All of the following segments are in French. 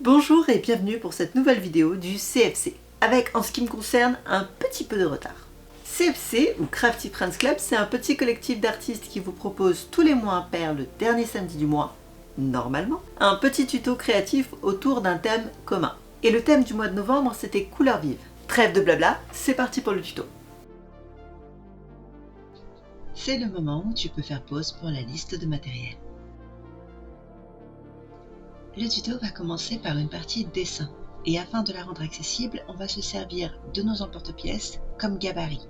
Bonjour et bienvenue pour cette nouvelle vidéo du CFC, avec en ce qui me concerne un petit peu de retard. CFC ou Crafty Friends Club, c'est un petit collectif d'artistes qui vous propose tous les mois impair le dernier samedi du mois, normalement, un petit tuto créatif autour d'un thème commun. Et le thème du mois de novembre, c'était couleurs vives. Trêve de blabla, c'est parti pour le tuto. C'est le moment où tu peux faire pause pour la liste de matériel. Le tuto va commencer par une partie dessin et afin de la rendre accessible, on va se servir de nos emporte-pièces comme gabarit.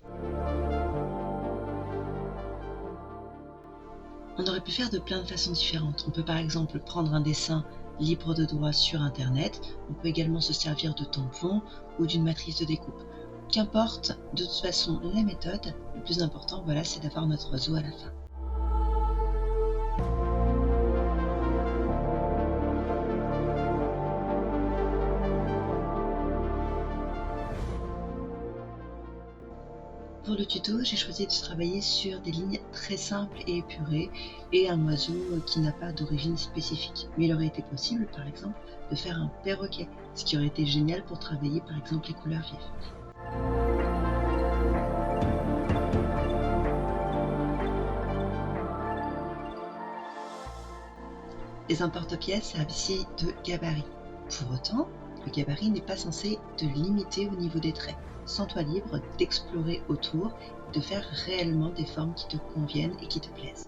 On aurait pu faire de plein de façons différentes. On peut par exemple prendre un dessin libre de droit sur internet, on peut également se servir de tampons ou d'une matrice de découpe. Qu'importe de toute façon la méthode, le plus important c'est d'avoir notre oiseau à la fin. Pour le tuto, j'ai choisi de travailler sur des lignes très simples et épurées et un oiseau qui n'a pas d'origine spécifique. Mais il aurait été possible, par exemple, de faire un perroquet, ce qui aurait été génial pour travailler par exemple les couleurs vives. Les emporte-pièces servent ici de gabarit. Pour autant, le gabarit n'est pas censé te limiter au niveau des traits. Sens-toi libre d'explorer autour et de faire réellement des formes qui te conviennent et qui te plaisent.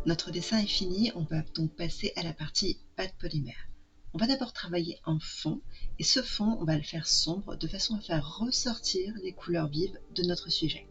Notre dessin est fini, on va donc passer à la partie pâte polymère. On va d'abord travailler un fond et ce fond, on va le faire sombre de façon à faire ressortir les couleurs vives de notre sujet.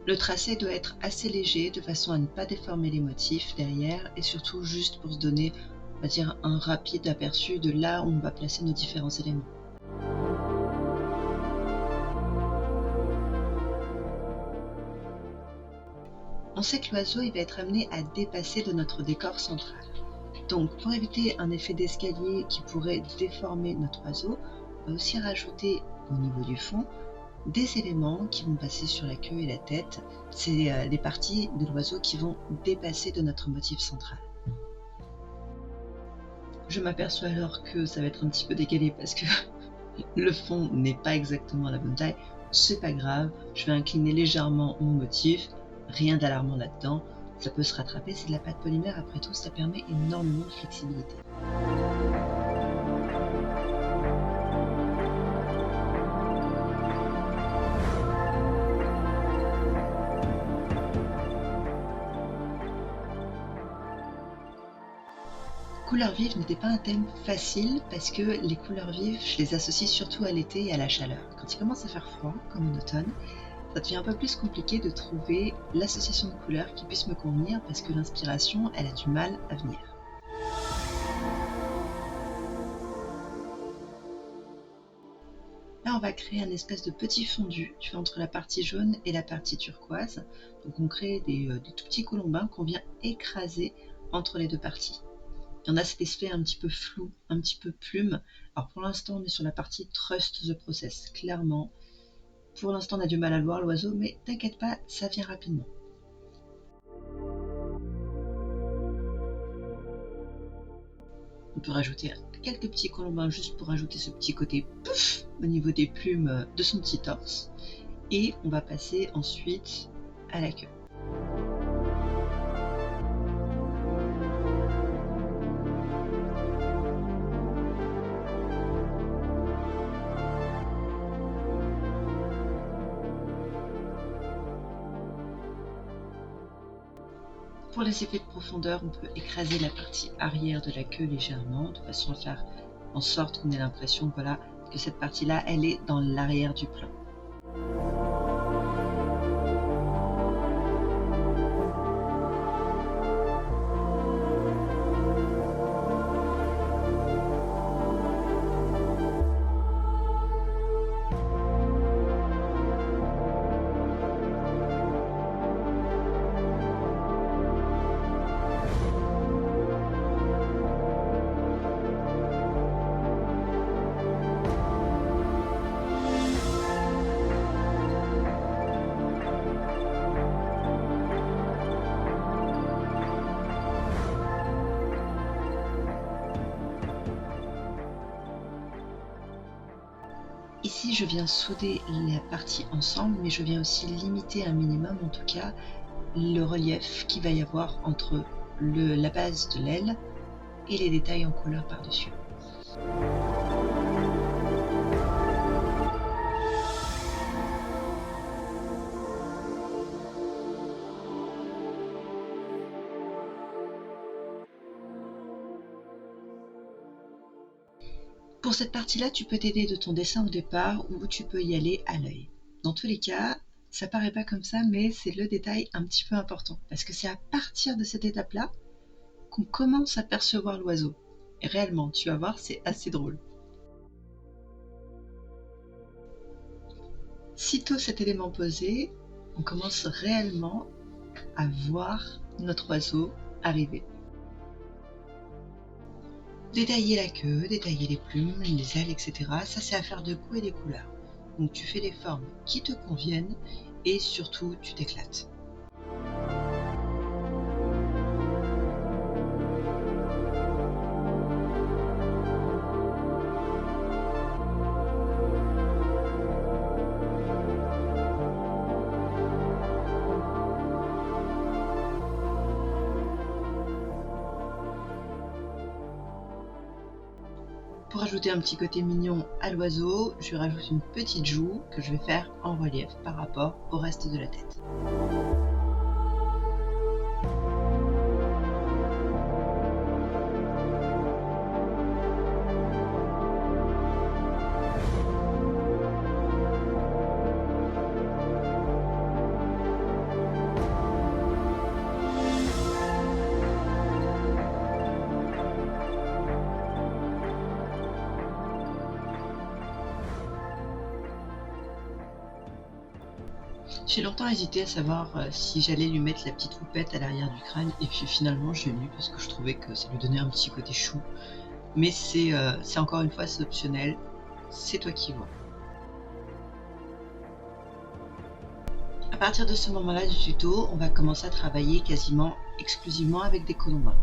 Le tracé doit être assez léger de façon à ne pas déformer les motifs derrière et surtout juste pour se donner, on va dire, un rapide aperçu de là où on va placer nos différents éléments. On sait que l'oiseau va être amené à dépasser de notre décor central. Donc pour éviter un effet d'escalier qui pourrait déformer notre oiseau, on va aussi rajouter au niveau du fond des éléments qui vont passer sur la queue et la tête. C'est les parties de l'oiseau qui vont dépasser de notre motif central. Je m'aperçois alors que ça va être un petit peu décalé parce que le fond n'est pas exactement à la bonne taille. C'est pas grave, je vais incliner légèrement mon motif, rien d'alarmant là-dedans, ça peut se rattraper, c'est de la pâte polymère, après tout ça permet énormément de flexibilité. Couleurs vives n'était pas un thème facile parce que les couleurs vives, je les associe surtout à l'été et à la chaleur. Quand il commence à faire froid, comme en automne, ça devient un peu plus compliqué de trouver l'association de couleurs qui puisse me convenir parce que l'inspiration, elle a du mal à venir. Là, on va créer un espèce de petit fondu, tu vois, entre la partie jaune et la partie turquoise. Donc on crée des tout petits colombins qu'on vient écraser entre les deux parties. Il y en a cet aspect un petit peu flou, un petit peu plume. Alors pour l'instant, on est sur la partie Trust the Process, clairement. Pour l'instant, on a du mal à le voir, l'oiseau, mais t'inquiète pas, ça vient rapidement. On peut rajouter quelques petits colombins juste pour ajouter ce petit côté pouf au niveau des plumes de son petit torse. Et on va passer ensuite à la queue. Pour les effets de profondeur, on peut écraser la partie arrière de la queue légèrement, de façon à faire en sorte qu'on ait l'impression que cette partie-là, elle est dans l'arrière du plan. Ici, je viens souder la partie ensemble, mais je viens aussi limiter un minimum, en tout cas, le relief qu'il va y avoir entre la base de l'aile et les détails en couleur par-dessus. Pour cette partie-là, tu peux t'aider de ton dessin au départ ou tu peux y aller à l'œil. Dans tous les cas, ça paraît pas comme ça, mais c'est le détail un petit peu important parce que c'est à partir de cette étape-là qu'on commence à percevoir l'oiseau. Et réellement, tu vas voir, c'est assez drôle. Sitôt cet élément posé, on commence réellement à voir notre oiseau arriver. Détailler la queue, détailler les plumes, les ailes, etc. Ça, c'est affaire de goût et des couleurs. Donc tu fais les formes qui te conviennent et surtout, tu t'éclates. Pour ajouter un petit côté mignon à l'oiseau, je rajoute une petite joue que je vais faire en relief par rapport au reste de la tête. J'ai longtemps hésité à savoir si j'allais lui mettre la petite houppette à l'arrière du crâne et puis finalement je l'ai mis parce que je trouvais que ça lui donnait un petit côté chou. Mais c'est encore une fois c'est optionnel, c'est toi qui vois. À partir de ce moment-là du tuto, on va commencer à travailler quasiment exclusivement avec des colombins.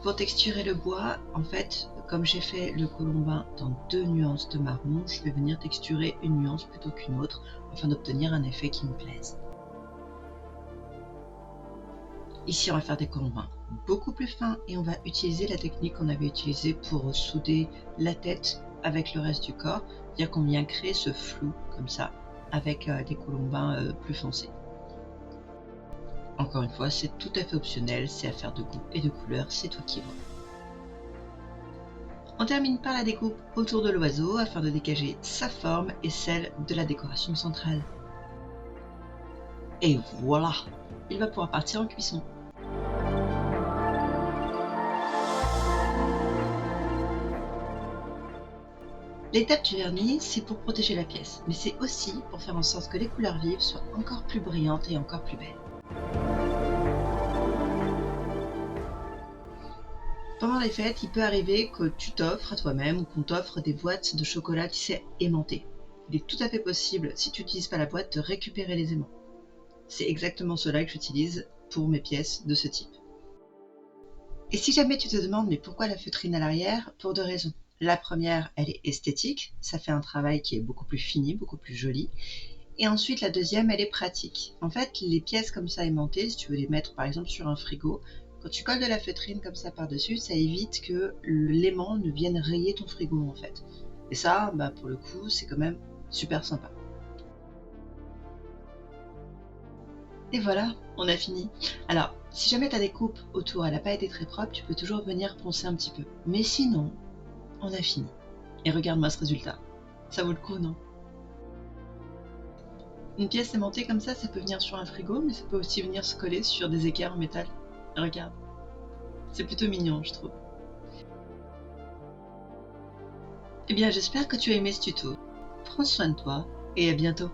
Pour texturer le bois, en fait, comme j'ai fait le colombin dans 2 nuances de marron, je vais venir texturer une nuance plutôt qu'une autre afin d'obtenir un effet qui me plaise. Ici, on va faire des colombins beaucoup plus fins et on va utiliser la technique qu'on avait utilisée pour souder la tête avec le reste du corps, c'est-à-dire qu'on vient créer ce flou comme ça avec des colombins plus foncés. Encore une fois, c'est tout à fait optionnel, c'est affaire de goût et de couleur, c'est toi qui vois. On termine par la découpe autour de l'oiseau afin de dégager sa forme et celle de la décoration centrale. Et voilà, il va pouvoir partir en cuisson. L'étape du vernis, c'est pour protéger la pièce, mais c'est aussi pour faire en sorte que les couleurs vives soient encore plus brillantes et encore plus belles. Pendant les fêtes, il peut arriver que tu t'offres à toi-même ou qu'on t'offre des boîtes de chocolat, tu sais, aimantées. Il est tout à fait possible, si tu n'utilises pas la boîte, de récupérer les aimants. C'est exactement cela que j'utilise pour mes pièces de ce type. Et si jamais tu te demandes, mais pourquoi la feutrine à l'arrière? Pour 2 raisons. La première, elle est esthétique, ça fait un travail qui est beaucoup plus fini, beaucoup plus joli. Et ensuite, la deuxième, elle est pratique. En fait, les pièces comme ça aimantées, si tu veux les mettre par exemple sur un frigo, Quand tu colles de la feutrine comme ça par-dessus, ça évite que l'aimant ne vienne rayer ton frigo en fait. Et ça, bah, pour le coup, c'est quand même super sympa. Et voilà, on a fini. Alors, si jamais tu as des coupes autour, elle n'a pas été très propre, tu peux toujours venir poncer un petit peu. Mais sinon, on a fini. Et regarde-moi ce résultat. Ça vaut le coup, non? Une pièce aimantée comme ça peut venir sur un frigo, mais ça peut aussi venir se coller sur des équerres en métal. Regarde, c'est plutôt mignon, je trouve. Eh bien, j'espère que tu as aimé ce tuto. Prends soin de toi et à bientôt.